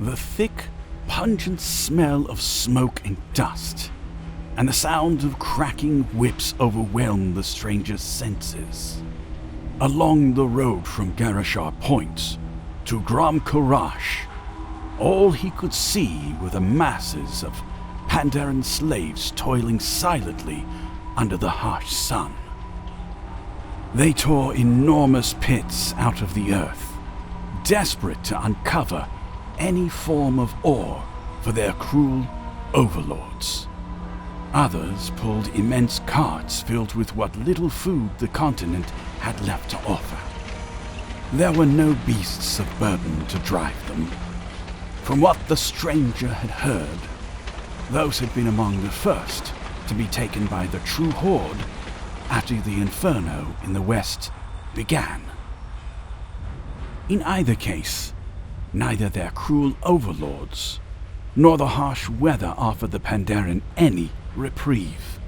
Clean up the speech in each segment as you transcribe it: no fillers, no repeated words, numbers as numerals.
The thick, pungent smell of smoke and dust, and the sound of cracking whips overwhelmed the stranger's senses. Along the road from Garrosh Point to Grom'karosh, all he could see were the masses of Pandaren slaves toiling silently under the harsh sun. They tore enormous pits out of the earth, desperate to uncover any form of ore for their cruel overlords. Others pulled immense carts filled with what little food the continent had left to offer. There were no beasts of burden to drive them. From what the stranger had heard, those had been among the first to be taken by the True Horde after the Inferno in the west began. In either case, neither their cruel overlords nor the harsh weather offered the Pandaren any reprieve.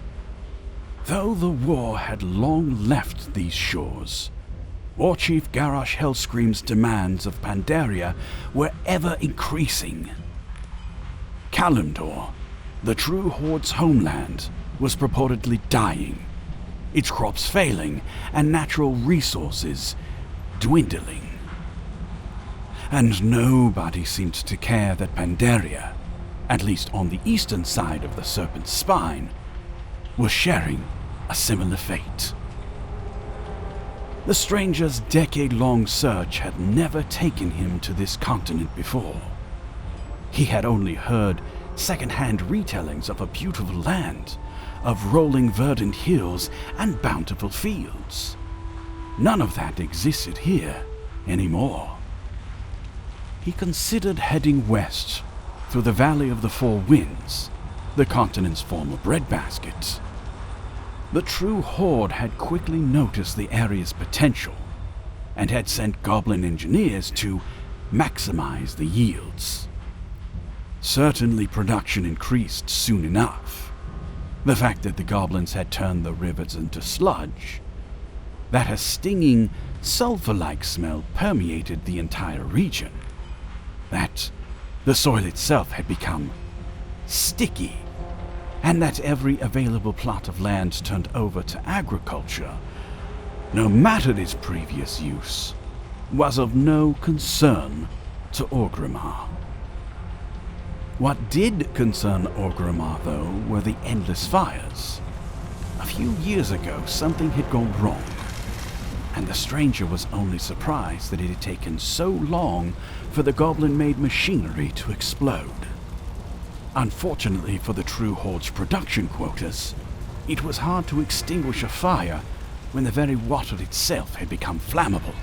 Though the war had long left these shores, War Chief Garrosh Hellscream's demands of Pandaria were ever increasing. Kalimdor, the True Horde's homeland, was purportedly dying, its crops failing and natural resources dwindling. And nobody seemed to care that Pandaria, at least on the eastern side of the Serpent's Spine, was sharing a similar fate. The stranger's decade-long search had never taken him to this continent before. He had only heard second-hand retellings of a beautiful land, of rolling verdant hills and bountiful fields. None of that existed here anymore. He considered heading west through the Valley of the Four Winds, the continent's former breadbasket. The True Horde had quickly noticed the area's potential and had sent goblin engineers to maximize the yields. Certainly production increased soon enough. The fact that the goblins had turned the rivers into sludge, that a stinging, sulfur-like smell permeated the entire region, that the soil itself had become sticky, and that every available plot of land turned over to agriculture, no matter its previous use, was of no concern to Orgrimmar. What did concern Orgrimmar, though, were the endless fires. A few years ago, something had gone wrong, and the stranger was only surprised that it had taken so long for the goblin-made machinery to explode. Unfortunately for the True Horde's production quotas, it was hard to extinguish a fire when the very water itself had become flammable.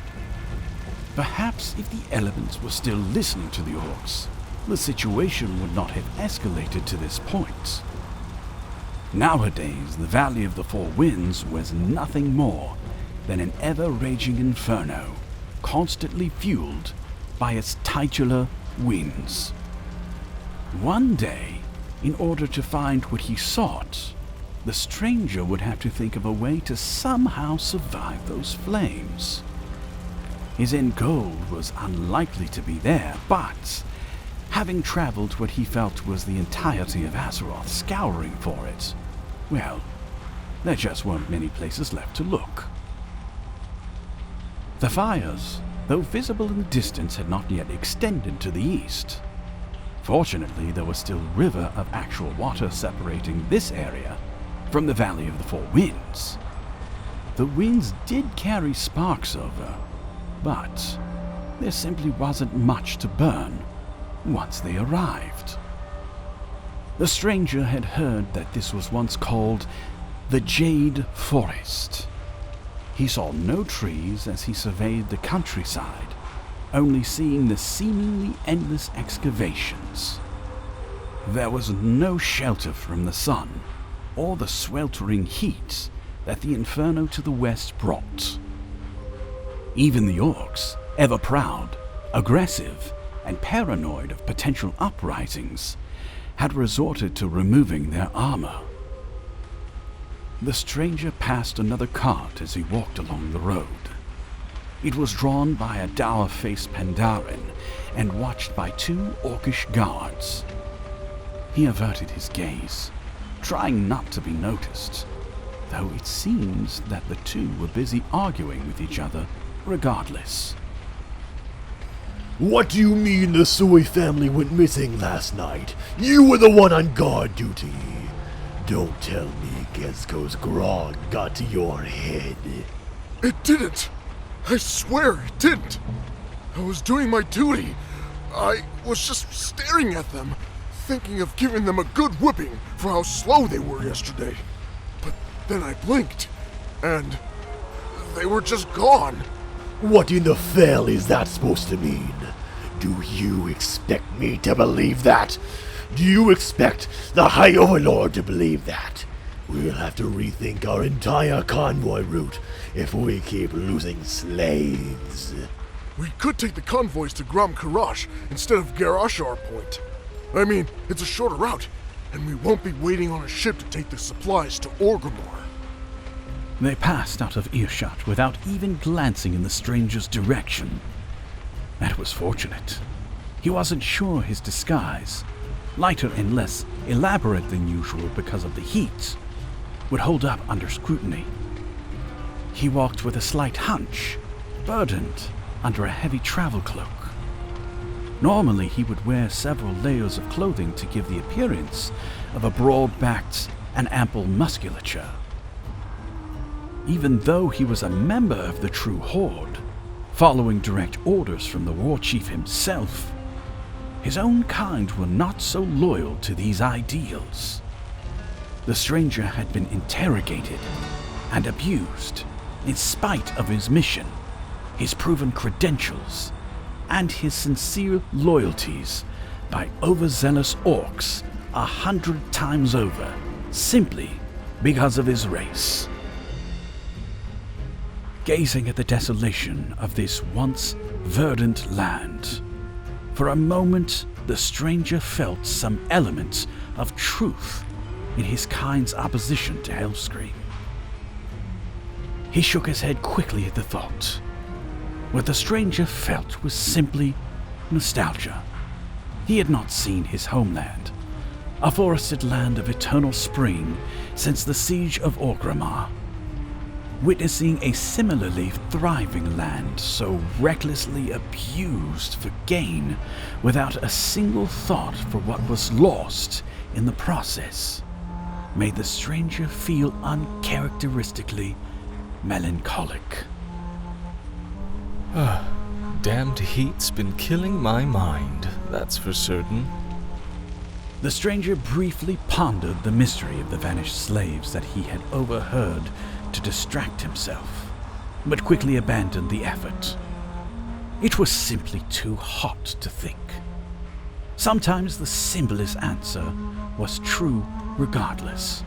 Perhaps if the elements were still listening to the orcs, the situation would not have escalated to this point. Nowadays, the Valley of the Four Winds was nothing more than an ever-raging inferno, constantly fueled by its titular winds. One day, in order to find what he sought, the stranger would have to think of a way to somehow survive those flames. His end goal was unlikely to be there, but having traveled what he felt was the entirety of Azeroth scouring for it, well, there just weren't many places left to look. The fires, though visible in the distance, had not yet extended to the east. Fortunately, there was still a river of actual water separating this area from the Valley of the Four Winds. The winds did carry sparks over, but there simply wasn't much to burn once they arrived. The stranger had heard that this was once called the Jade Forest. He saw no trees as he surveyed the countryside, only seeing the seemingly endless excavations. There was no shelter from the sun or the sweltering heat that the inferno to the west brought. Even the orcs, ever proud, aggressive, and paranoid of potential uprisings, had resorted to removing their armor. The stranger passed another cart as he walked along the road. It was drawn by a dour-faced Pandarian and watched by 2 orcish guards. He averted his gaze, trying not to be noticed, though it seems that the 2 were busy arguing with each other regardless. What do you mean the Soy family went missing last night? You were the one on guard duty. Don't tell me Gezko's grog got to your head. It didn't. I swear it didn't. I was doing my duty. I was just staring at them, thinking of giving them a good whipping for how slow they were yesterday. But then I blinked, and they were just gone. What in the fell is that supposed to mean? Do you expect me to believe that? Do you expect the High Overlord to believe that? We'll have to rethink our entire convoy route if we keep losing slaves. We could take the convoys to Grom'karosh instead of Garrosh Point. I mean, it's a shorter route, and we won't be waiting on a ship to take the supplies to Orgrimmar. They passed out of earshot without even glancing in the stranger's direction. That was fortunate. He wasn't sure his disguise, lighter and less elaborate than usual because of the heat, would hold up under scrutiny. He walked with a slight hunch, burdened under a heavy travel cloak. Normally he would wear several layers of clothing to give the appearance of a broad-backed and ample musculature. Even though he was a member of the True Horde, following direct orders from the war chief himself, his own kind were not so loyal to these ideals. The stranger had been interrogated and abused in spite of his mission, his proven credentials, and his sincere loyalties by overzealous orcs 100 times over, simply because of his race. Gazing at the desolation of this once verdant land, for a moment the stranger felt some element of truth in his kind's opposition to Hellscream. He shook his head quickly at the thought. What the stranger felt was simply nostalgia. He had not seen his homeland, a forested land of eternal spring, since the siege of Orgrimmar. Witnessing a similarly thriving land so recklessly abused for gain without a single thought for what was lost in the process made the stranger feel uncharacteristically melancholic. Damned heat's been killing my mind, that's for certain. The stranger briefly pondered the mystery of the vanished slaves that he had overheard to distract himself, but quickly abandoned the effort. It was simply too hot to think. Sometimes the simplest answer was true regardless,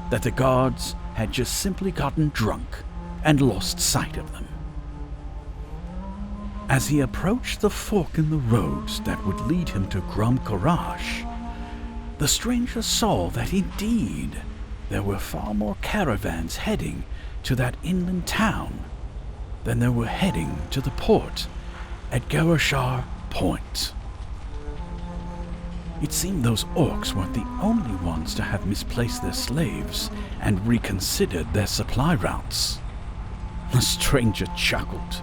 that the guards had just simply gotten drunk and lost sight of them. As he approached the fork in the roads that would lead him to Grom'karosh, the stranger saw that indeed there were far more caravans heading to that inland town than there were heading to the port at Garrosh Point. It seemed those orcs weren't the only ones to have misplaced their slaves and reconsidered their supply routes. The stranger chuckled.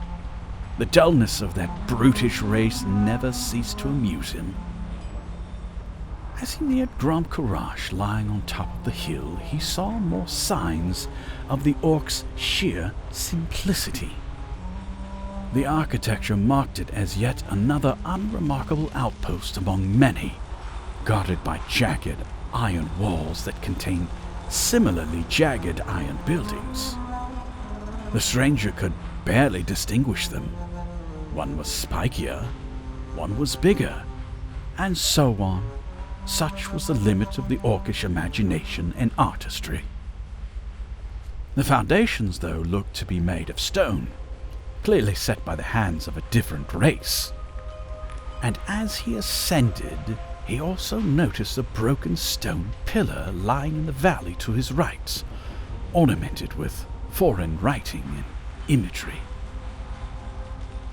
The dullness of that brutish race never ceased to amuse him. As he neared Grom'karosh lying on top of the hill, he saw more signs of the orcs' sheer simplicity. The architecture marked it as yet another unremarkable outpost among many, guarded by jagged iron walls that contained similarly jagged iron buildings. The stranger could barely distinguish them. One was spikier, one was bigger, and so on. Such was the limit of the orcish imagination and artistry. The foundations, though, looked to be made of stone, clearly set by the hands of a different race. And as he ascended, he also noticed a broken stone pillar lying in the valley to his right, ornamented with foreign writing and imagery.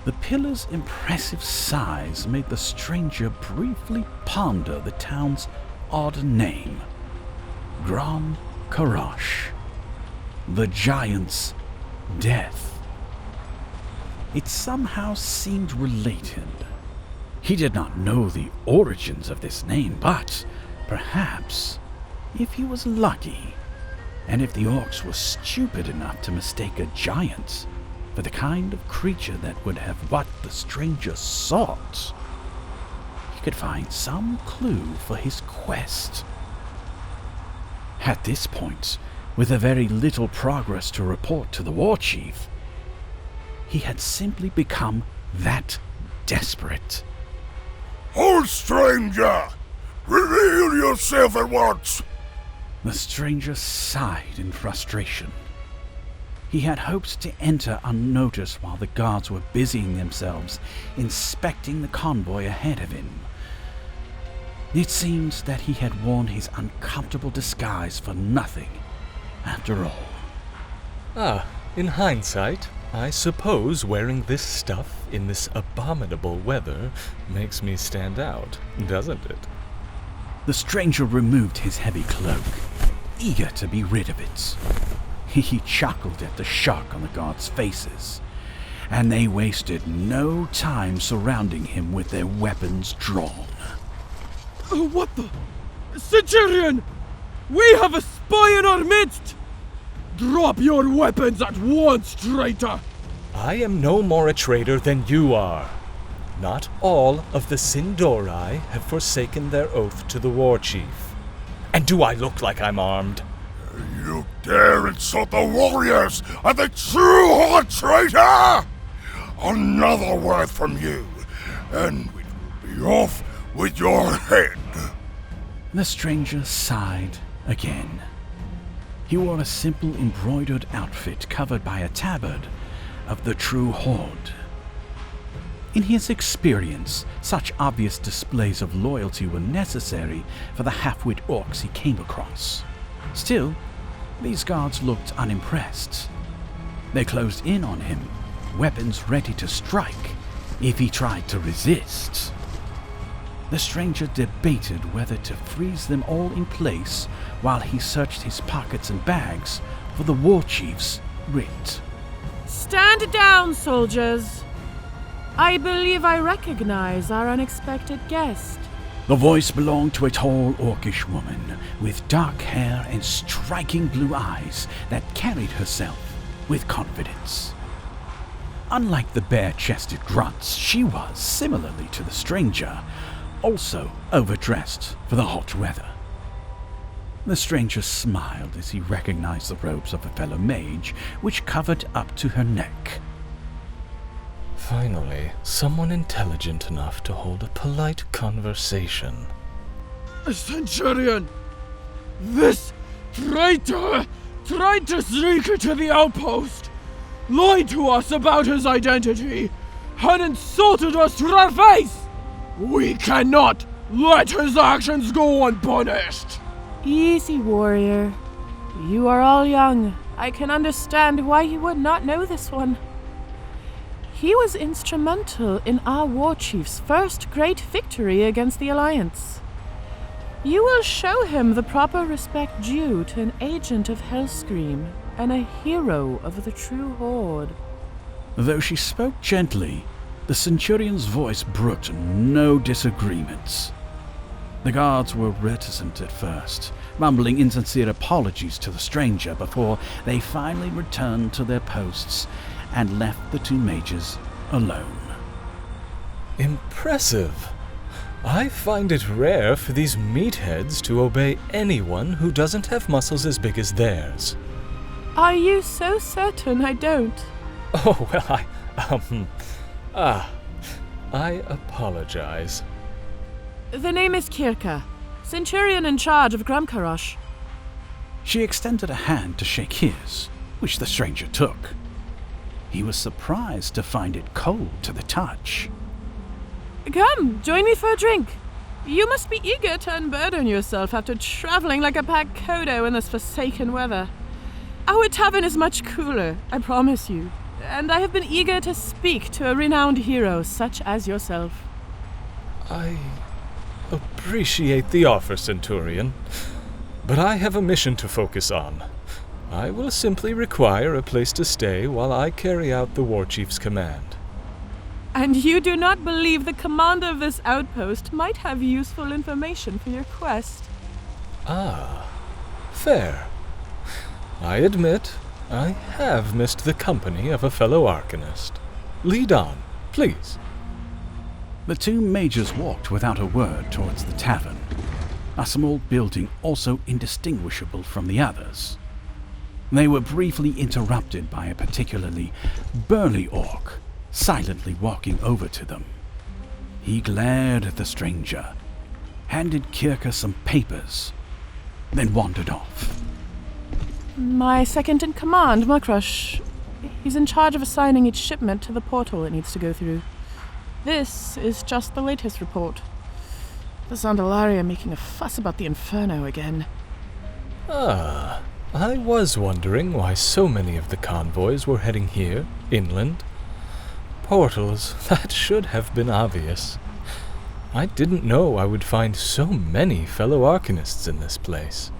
The pillar's impressive size made the stranger briefly ponder the town's odd name, Grom'karosh, the giant's death. It somehow seemed related. He did not know the origins of this name, but perhaps, if he was lucky, and if the orcs were stupid enough to mistake a giant for the kind of creature that would have what the stranger sought, he could find some clue for his quest. At this point, with very little progress to report to the war chief, he had simply become that desperate. Hold, stranger! Reveal yourself at once! The stranger sighed in frustration. He had hoped to enter unnoticed while the guards were busying themselves inspecting the convoy ahead of him. It seems that he had worn his uncomfortable disguise for nothing, after all. In hindsight, I suppose wearing this stuff in this abominable weather makes me stand out, doesn't it? The stranger removed his heavy cloak, eager to be rid of it. He chuckled at the shock on the guards' faces, and they wasted no time surrounding him with their weapons drawn. What the? Centurion! We have a spy in our midst! Drop your weapons at once, traitor! I am no more a traitor than you are. Not all of the Sin'dorei have forsaken their oath to the war chief. And do I look like I'm armed? You dare insult the warriors of the True Horde, traitor! Another word from you, and we will be off with your head. The stranger sighed again. He wore a simple embroidered outfit covered by a tabard of the True Horde. In his experience, such obvious displays of loyalty were necessary for the half-wit orcs he came across. Still, these guards looked unimpressed. They closed in on him, weapons ready to strike if he tried to resist. The stranger debated whether to freeze them all in place while he searched his pockets and bags for the war chief's writ. Stand down, soldiers! I believe I recognize our unexpected guest. The voice belonged to a tall orcish woman with dark hair and striking blue eyes that carried herself with confidence. Unlike the bare-chested grunts, she was, similarly to the stranger, also overdressed for the hot weather. The stranger smiled as he recognized the robes of a fellow mage, which covered up to her neck. Finally, someone intelligent enough to hold a polite conversation. Centurion! This traitor tried to sneak into the outpost, lied to us about his identity, and insulted us to our face! We cannot let his actions go unpunished! Easy, warrior. You are all young. I can understand why you would not know this one. He was instrumental in our war chief's first great victory against the Alliance. You will show him the proper respect due to an agent of Hellscream and a hero of the True Horde. Though she spoke gently, the centurion's voice brooked no disagreements. The guards were reticent at first, mumbling insincere apologies to the stranger before they finally returned to their posts and left the two mages alone. Impressive. I find it rare for these meatheads to obey anyone who doesn't have muscles as big as theirs. Are you so certain I don't? Oh, well, I apologize. The name is Kirka, centurion in charge of Grom'karosh. She extended a hand to shake his, which the stranger took. He was surprised to find it cold to the touch. Come, join me for a drink. You must be eager to unburden yourself after traveling like a packed Khono in this forsaken weather. Our tavern is much cooler, I promise you. and I have been eager to speak to a renowned hero such as yourself. I appreciate the offer, Centurion, but I have a mission to focus on. I will simply require a place to stay while I carry out the Warchief's command. And you do not believe the commander of this outpost might have useful information for your quest? Ah, fair. I admit, I have missed the company of a fellow Arcanist. Lead on, please. The two mages walked without a word towards the tavern, a small building also indistinguishable from the others. They were briefly interrupted by a particularly burly orc, silently walking over to them. He glared at the stranger, handed Kirka some papers, then wandered off. My second in command, Mukrush. He's in charge of assigning each shipment to the portal it needs to go through. This is just the latest report. The Zandalaria making a fuss about the Inferno again. Ah, I was wondering why so many of the convoys were heading here, inland. Portals, that should have been obvious. I didn't know I would find so many fellow Arcanists in this place.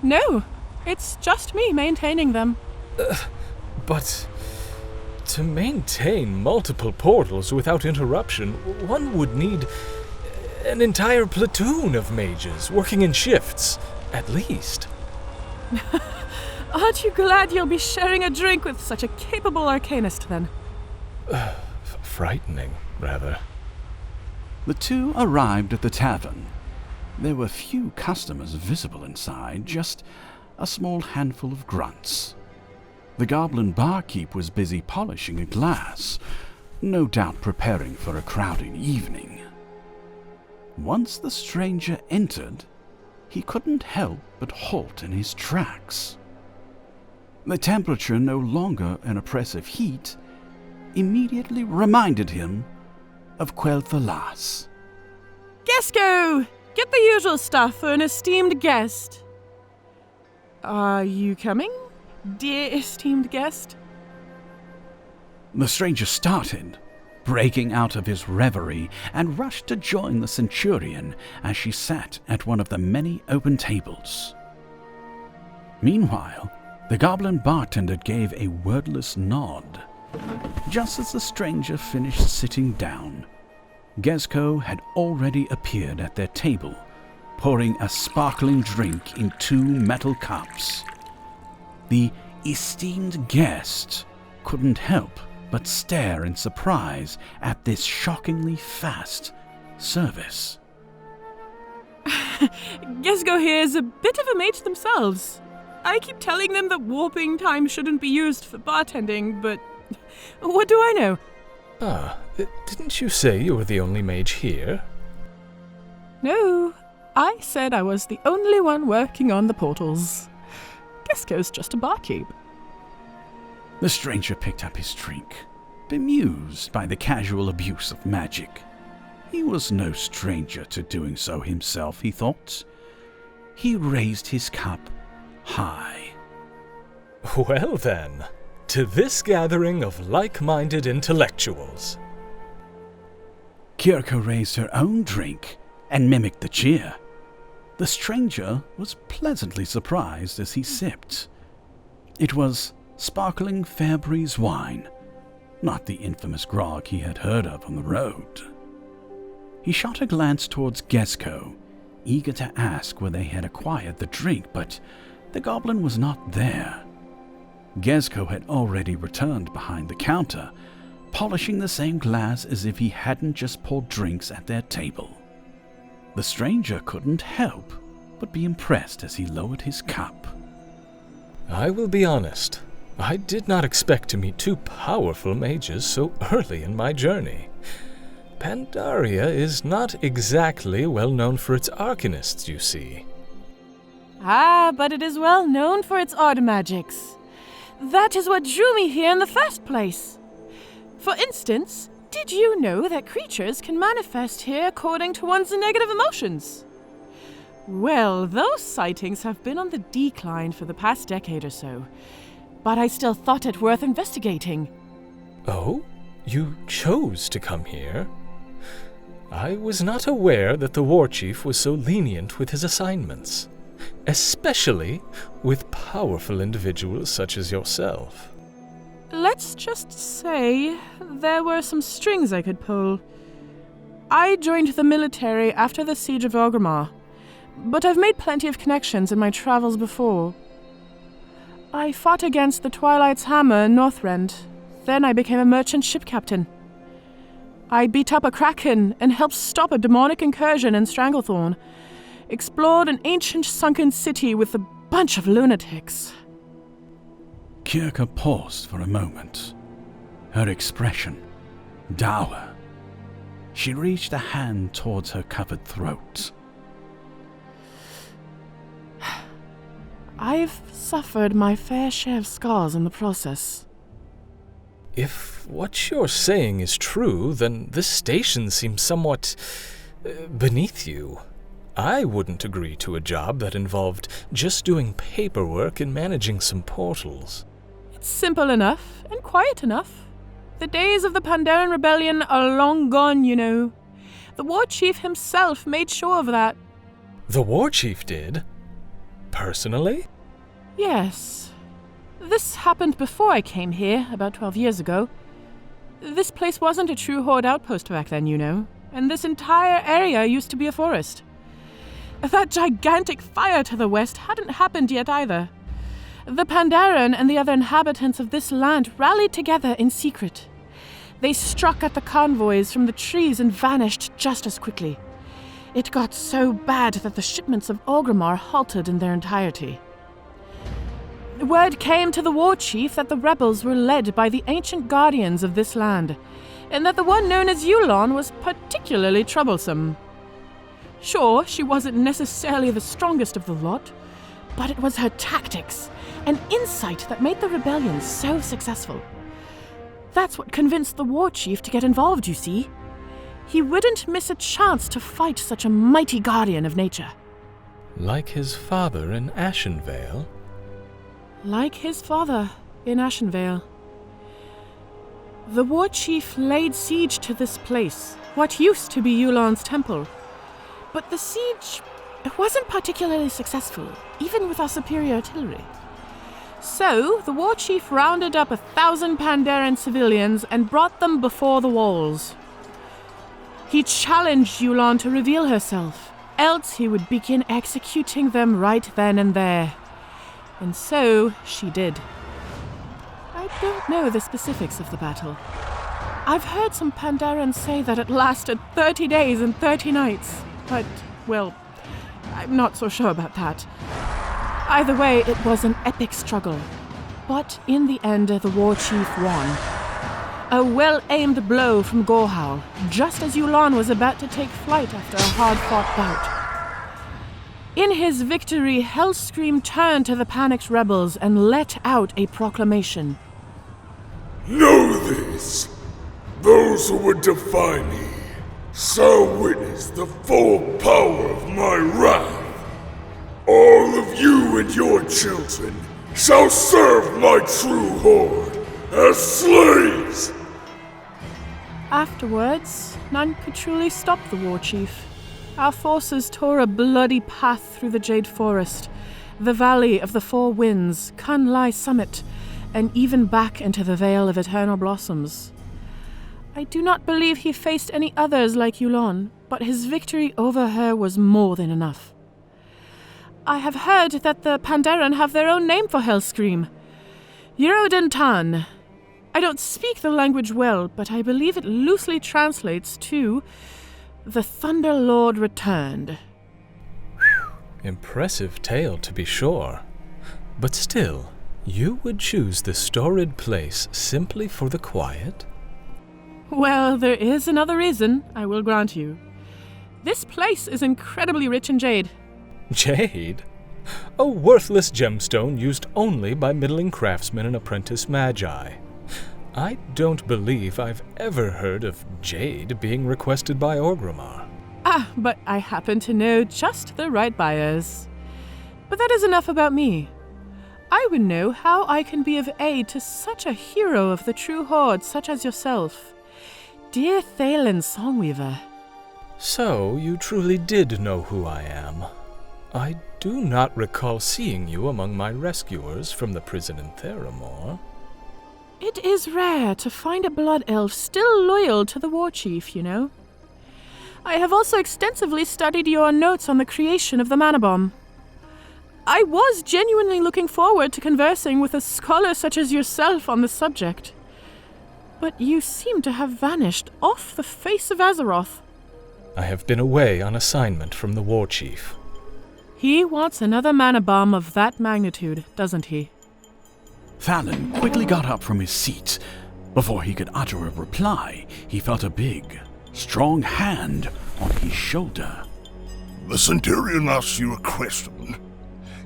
No, it's just me maintaining them. But to maintain multiple portals without interruption, one would need an entire platoon of mages working in shifts, at least. Aren't you glad you'll be sharing a drink with such a capable arcanist, then? Frightening, rather. The two arrived at the tavern. There were few customers visible inside, just a small handful of grunts. The goblin barkeep was busy polishing a glass, no doubt preparing for a crowded evening. Once the stranger entered, he couldn't help but halt in his tracks. The temperature, no longer an oppressive heat, immediately reminded him of Quel'Thalas. Gesko! Get the usual stuff for an esteemed guest. Are you coming, dear esteemed guest? The stranger started, breaking out of his reverie, and rushed to join the centurion as she sat at one of the many open tables. Meanwhile, the goblin bartender gave a wordless nod. Just as the stranger finished sitting down, Gesko had already appeared at their table, pouring a sparkling drink in 2 metal cups. The esteemed guest couldn't help but stare in surprise at this shockingly fast service. Gesko here is a bit of a mage themselves. I keep telling them that warping time shouldn't be used for bartending, but what do I know? Ah, didn't you say you were the only mage here? No, I said I was the only one working on the portals. Gesko's just a barkeep. The stranger picked up his drink, bemused by the casual abuse of magic. He was no stranger to doing so himself, he thought. He raised his cup high. Well then, to this gathering of like-minded intellectuals. Kirka raised her own drink and mimicked the cheer. The stranger was pleasantly surprised as he sipped. It was sparkling Fairbreeze wine, not the infamous grog he had heard of on the road. He shot a glance towards Gesko, eager to ask where they had acquired the drink, but the goblin was not there. Gesko had already returned behind the counter, polishing the same glass as if he hadn't just poured drinks at their table. The stranger couldn't help but be impressed as he lowered his cup. I will be honest, I did not expect to meet 2 powerful mages so early in my journey. Pandaria is not exactly well known for its arcanists, you see. Ah, but it is well known for its odd magics. That is what drew me here in the first place. For instance, did you know that creatures can manifest here according to one's negative emotions? Well, those sightings have been on the decline for the past decade or so. but I still thought it worth investigating. Oh? You chose to come here? I was not aware that the war chief was so lenient with his assignments, especially with powerful individuals such as yourself. Let's just say there were some strings I could pull. I joined the military after the siege of Orgrimmar, but I've made plenty of connections in my travels before. I fought against the Twilight's Hammer in Northrend. Then I became a merchant ship captain. I beat up a kraken and helped stop a demonic incursion in Stranglethorn. Explored an ancient sunken city with a bunch of lunatics. Kirka paused for a moment. Her expression dour. She reached a hand towards her covered throat. I've suffered my fair share of scars in the process. If what you're saying is true, then this station seems somewhat beneath you. I wouldn't agree to a job that involved just doing paperwork and managing some portals. It's simple enough and quiet enough. The days of the Pandaren Rebellion are long gone, you know. The war chief himself made sure of that. The war chief did? Personally? Yes. This happened before I came here, about 12 years ago. This place wasn't a True Horde outpost back then, you know, and this entire area used to be a forest. That gigantic fire to the west hadn't happened yet either. The Pandaren and the other inhabitants of this land rallied together in secret. They struck at the convoys from the trees and vanished just as quickly. It got so bad that the shipments of Orgrimmar halted in their entirety. Word came to the war chief that the rebels were led by the ancient guardians of this land, and that the one known as Yulon was particularly troublesome. Sure, she wasn't necessarily the strongest of the lot, but it was her tactics and insight that made the rebellion so successful. That's what convinced the war chief to get involved, you see. He wouldn't miss a chance to fight such a mighty guardian of nature. Like his father in Ashenvale? Like his father in Ashenvale. The war chief laid siege to this place, what used to be Yulon's temple. But the siege wasn't particularly successful, even with our superior artillery. So, the war chief rounded up 1,000 Pandaren civilians and brought them before the walls. He challenged Yulon to reveal herself, else he would begin executing them right then and there. And so she did. I don't know the specifics of the battle. I've heard some Pandarans say that it lasted 30 days and 30 nights, but, well, I'm not so sure about that. Either way, it was an epic struggle. But in the end, the war chief won. A well-aimed blow from Gorhowl, just as Yulon was about to take flight after a hard-fought bout. In his victory, Hellscream turned to the panicked rebels and let out a proclamation. Know this! Those who would defy me shall witness the full power of my wrath. All of you and your children shall serve my True Horde as slaves! Afterwards, none could truly stop the war chief. Our forces tore a bloody path through the Jade Forest, the Valley of the Four Winds, Kunlai Summit, and even back into the Vale of Eternal Blossoms. I do not believe he faced any others like Yulon, but his victory over her was more than enough. I have heard that the Pandaren have their own name for Hellscream. Eurodentan. I don't speak the language well, but I believe it loosely translates to The Thunder Lord Returned. Impressive tale, to be sure. But still, you would choose this storied place simply for the quiet? Well, there is another reason, I will grant you. This place is incredibly rich in jade. Jade? A worthless gemstone used only by middling craftsmen and apprentice magi. I don't believe I've ever heard of jade being requested by Orgrimmar. But I happen to know just the right buyers. But that is enough about me. I would know how I can be of aid to such a hero of the True Horde such as yourself. Dear Thalen Songweaver. So, you truly did know who I am. I do not recall seeing you among my rescuers from the prison in Theramore. It is rare to find a blood elf still loyal to the war chief, you know. I have also extensively studied your notes on the creation of the mana bomb. I was genuinely looking forward to conversing with a scholar such as yourself on the subject. But you seem to have vanished off the face of Azeroth. I have been away on assignment from the war chief. He wants another mana bomb of that magnitude, doesn't he? Thalen quickly got up from his seat. Before he could utter a reply, he felt a big, strong hand on his shoulder. The centurion asks you a question.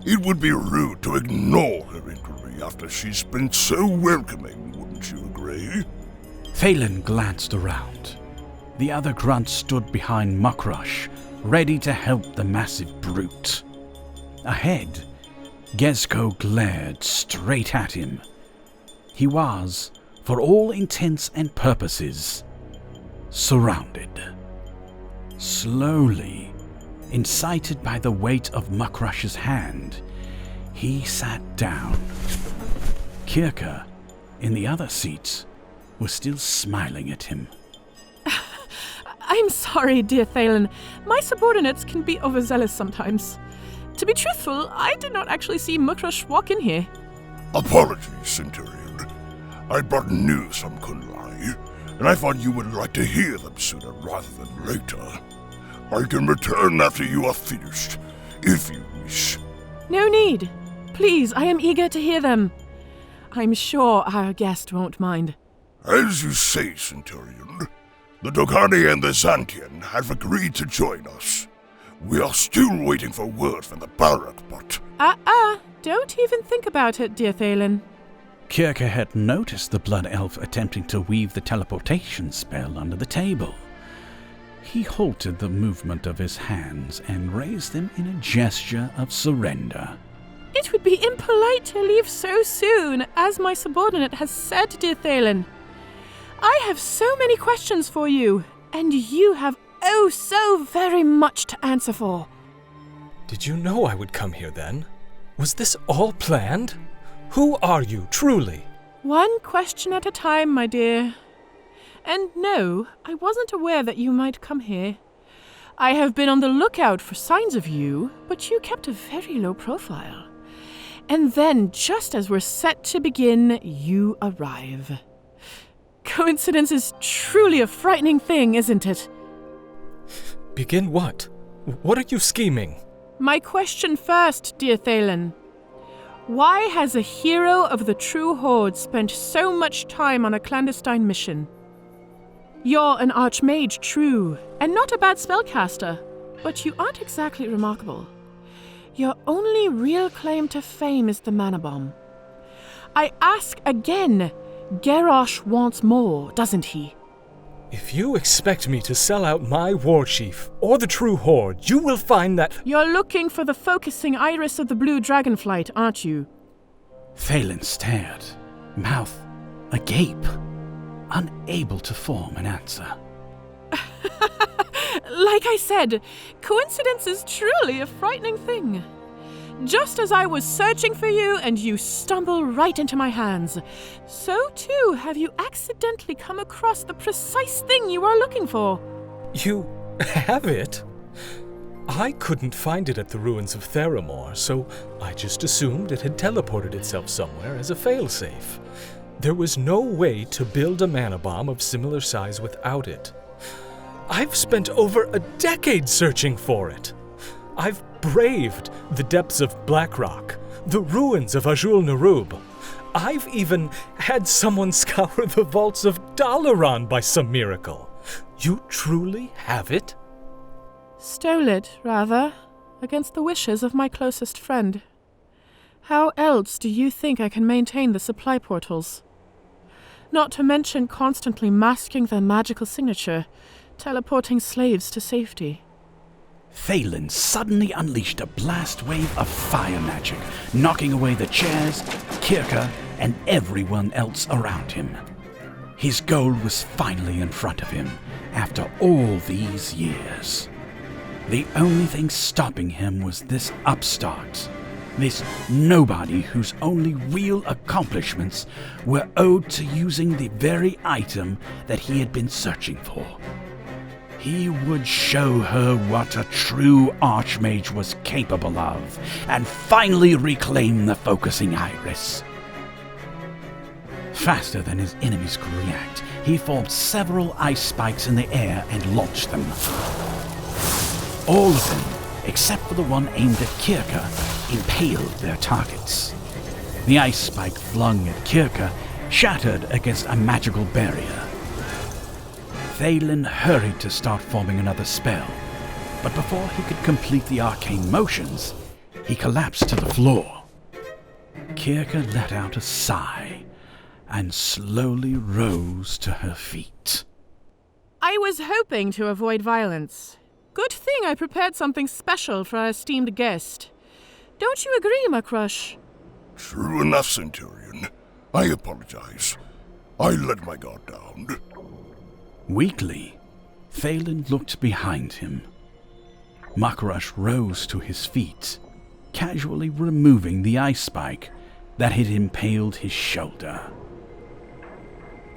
It would be rude to ignore her inquiry after she's been so welcoming, wouldn't you agree? Thalen glanced around. The other grunts stood behind Mukrush, ready to help the massive brute. Ahead, Gezko glared straight at him. He was, for all intents and purposes, surrounded. Slowly, incited by the weight of Mukrush's hand, he sat down. Kirka, in the other seats, was still smiling at him. I'm sorry, dear Thalen. My subordinates can be overzealous sometimes. To be truthful, I did not actually see Mukrush walk in here. Apologies, Centurion. I brought news from Kunlai, and I thought you would like to hear them sooner rather than later. I can return after you are finished, if you wish. No need. Please, I am eager to hear them. I'm sure our guest won't mind. As you say, Centurion, the Dogani and the Xantian have agreed to join us. We are still waiting for word from the Barak, but... Don't even think about it, dear Thalen. Kirka had noticed the blood elf attempting to weave the teleportation spell under the table. He halted the movement of his hands and raised them in a gesture of surrender. It would be impolite to leave so soon, as my subordinate has said, dear Thalen. I have so many questions for you, and you have oh so very much to answer for. Did you know I would come here then? Was this all planned? Who are you, truly? One question at a time, my dear. And no, I wasn't aware that you might come here. I have been on the lookout for signs of you, but you kept a very low profile. And then, just as we're set to begin, you arrive. Coincidence is truly a frightening thing, isn't it? Begin what? What are you scheming? My question first, dear Thalen. Why has a hero of the True Horde spent so much time on a clandestine mission? You're an archmage, true, and not a bad spellcaster, but you aren't exactly remarkable. Your only real claim to fame is the mana bomb. I ask again, Garrosh wants more, doesn't he? If you expect me to sell out my war chief or the True Horde, you will find that... You're looking for the focusing iris of the blue dragonflight, aren't you? Thalen stared, mouth agape, unable to form an answer. Like I said, coincidence is truly a frightening thing. Just as I was searching for you and you stumble right into my hands, so too have you accidentally come across the precise thing you are looking for. You have it? I couldn't find it at the ruins of Theramore, so I just assumed it had teleported itself somewhere as a failsafe. There was no way to build a mana bomb of similar size without it. I've spent over a decade searching for it. I've braved the depths of Blackrock, the ruins of Azul-Nerub. I've even had someone scour the vaults of Dalaran by some miracle. You truly have it? Stole it, rather, against the wishes of my closest friend. How else do you think I can maintain the supply portals? Not to mention constantly masking their magical signature, teleporting slaves to safety. Thaylen suddenly unleashed a blast wave of fire magic, knocking away the chairs, Kirka, and everyone else around him. His goal was finally in front of him, after all these years. The only thing stopping him was this upstart, this nobody whose only real accomplishments were owed to using the very item that he had been searching for. He would show her what a true archmage was capable of, and finally reclaim the focusing iris. Faster than his enemies could react, he formed several ice spikes in the air and launched them. All of them, except for the one aimed at Kirka, impaled their targets. The ice spike flung at Kirka shattered against a magical barrier. Thaylen hurried to start forming another spell, but before he could complete the arcane motions, he collapsed to the floor. Kirka let out a sigh and slowly rose to her feet. I was hoping to avoid violence. Good thing I prepared something special for our esteemed guest. Don't you agree, Mukrush? True enough, Centurion. I apologize. I let my guard down. Weakly, Thaylen looked behind him. Mukrush rose to his feet, casually removing the ice spike that had impaled his shoulder.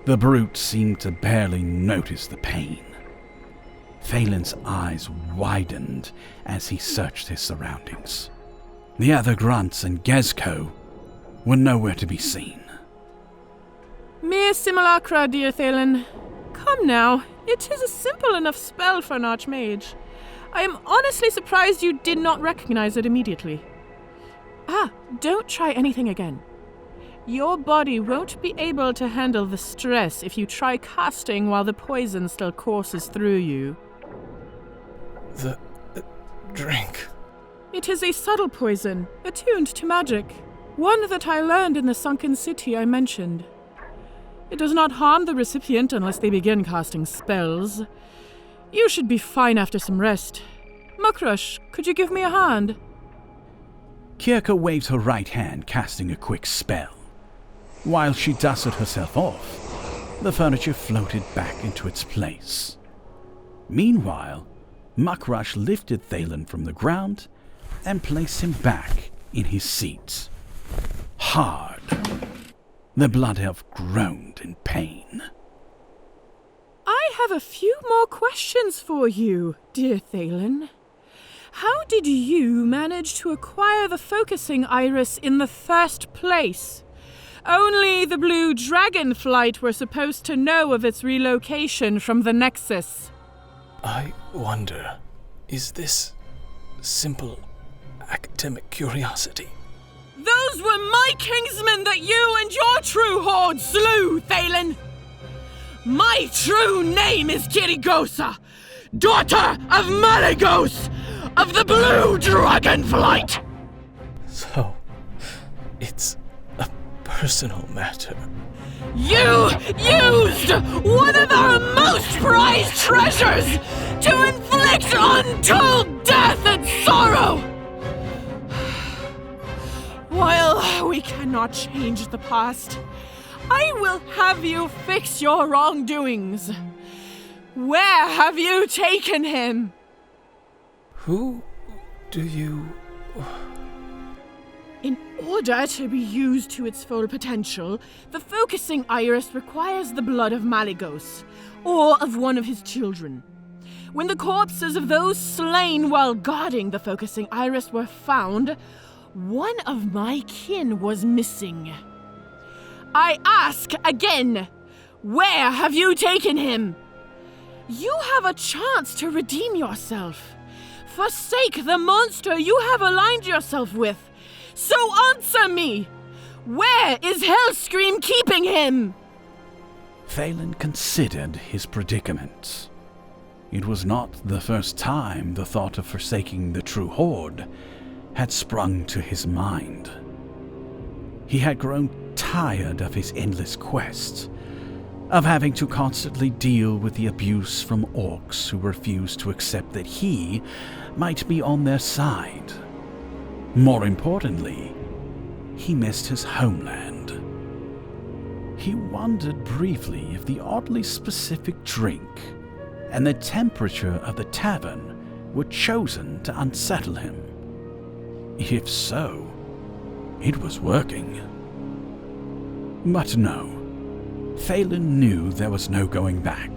The brute seemed to barely notice the pain. Thaylen's eyes widened as he searched his surroundings. The other grunts and Gezko were nowhere to be seen. Mere simulacra, dear Thaylen. Come now, it is a simple enough spell for an archmage. I am honestly surprised you did not recognize it immediately. Don't try anything again. Your body won't be able to handle the stress if you try casting while the poison still courses through you. The drink. It is a subtle poison, attuned to magic. One that I learned in the sunken city I mentioned. It does not harm the recipient unless they begin casting spells. You should be fine after some rest. Mukrush, could you give me a hand? Kirka waved her right hand, casting a quick spell. While she dusted herself off, the furniture floated back into its place. Meanwhile, Mukrush lifted Thaylen from the ground and placed him back in his seat. Hard. The blood elf groaned in pain. I have a few more questions for you, dear Thaylen. How did you manage to acquire the focusing iris in the first place? Only the blue dragonflight were supposed to know of its relocation from the Nexus. I wonder, is this simple academic curiosity? Those were my kingsmen that you and your True Horde slew, Thaylen! My true name is Kirigosa, daughter of Malygos, of the Blue Dragonflight! So, it's a personal matter. You used one of our most prized treasures to inflict untold death and sorrow! While we cannot change the past, I will have you fix your wrongdoings. Where have you taken him? Who do you... In order to be used to its full potential, the focusing iris requires the blood of Malygos, or of one of his children. When the corpses of those slain while guarding the focusing iris were found, one of my kin was missing. I ask again, where have you taken him? You have a chance to redeem yourself. Forsake the monster you have aligned yourself with. So answer me! Where is Hellscream keeping him? Thaylen considered his predicament. It was not the first time the thought of forsaking the True Horde had sprung to his mind. He had grown tired of his endless quest, of having to constantly deal with the abuse from orcs who refused to accept that he might be on their side. More importantly, he missed his homeland. He wondered briefly if the oddly specific drink and the temperature of the tavern were chosen to unsettle him. If so, it was working. But no, Thalen knew there was no going back.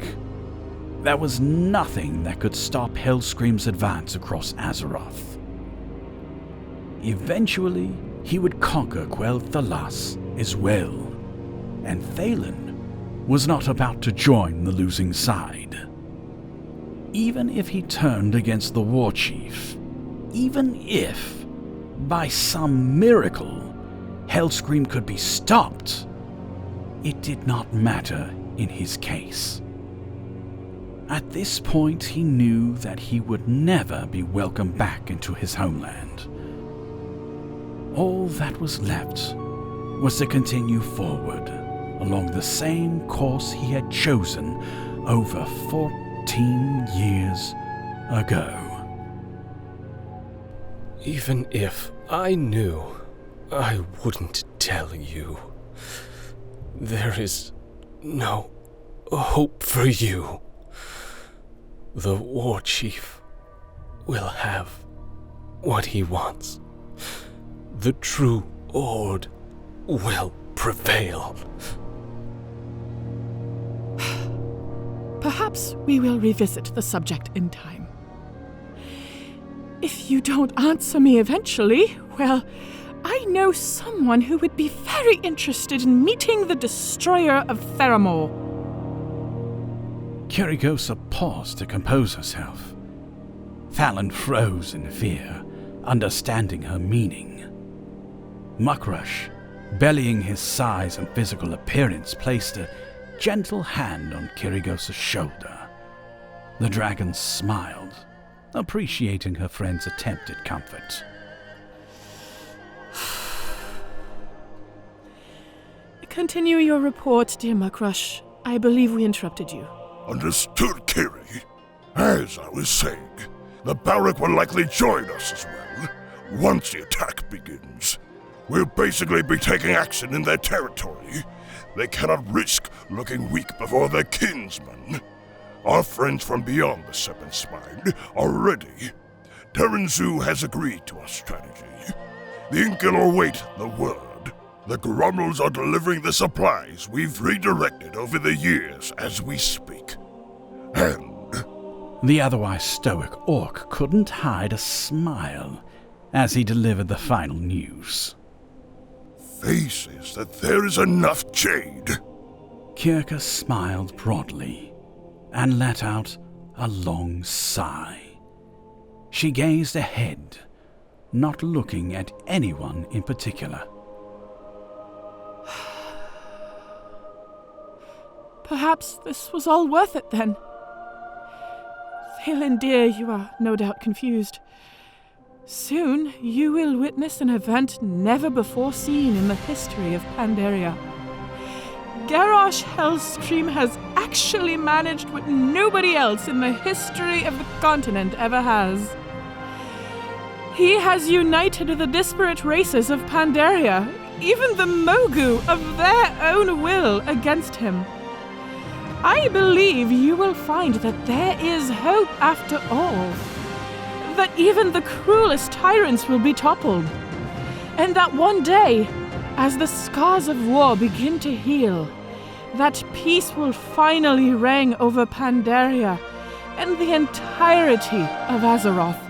There was nothing that could stop Hellscream's advance across Azeroth. Eventually, he would conquer Quel'Thalas as well, and Thalen was not about to join the losing side. Even if he turned against the war chief, even if, by some miracle, Hellscream could be stopped, it did not matter in his case. At this point, he knew that he would never be welcomed back into his homeland. All that was left was to continue forward along the same course he had chosen over 14 years ago. Even if I knew, I wouldn't tell you. There is no hope for you. The war chief will have what he wants. The True Horde will prevail. Perhaps we will revisit the subject in time. If you don't answer me eventually, well, I know someone who would be very interested in meeting the destroyer of Theramore. Kirka paused to compose herself. Thalen froze in fear, understanding her meaning. Mukrush, bellying his size and physical appearance, placed a gentle hand on Kirka's shoulder. The dragon smiled, appreciating her friend's attempt at comfort. Continue your report, dear Mukrush. I believe we interrupted you. Understood, Kiri. As I was saying, the barrack will likely join us as well, once the attack begins. We'll basically be taking action in their territory. They cannot risk looking weak before their kinsmen. Our friends from beyond the Serpent's Spine are ready. Terranzu has agreed to our strategy. The Incal await the word. The Grom'karosh are delivering the supplies we've redirected over the years as we speak. And the otherwise stoic orc couldn't hide a smile as he delivered the final news. Faces that there is enough jade. Kirka smiled broadly and let out a long sigh. She gazed ahead, not looking at anyone in particular. Perhaps this was all worth it then. Thalen dear, you are no doubt confused. Soon you will witness an event never before seen in the history of Pandaria. Garrosh Hellscream has actually managed what nobody else in the history of the continent ever has. He has united the disparate races of Pandaria, even the Mogu, of their own will against him. I believe you will find that there is hope after all. That even the cruelest tyrants will be toppled. And that one day, as the scars of war begin to heal, that peace will finally reign over Pandaria and the entirety of Azeroth.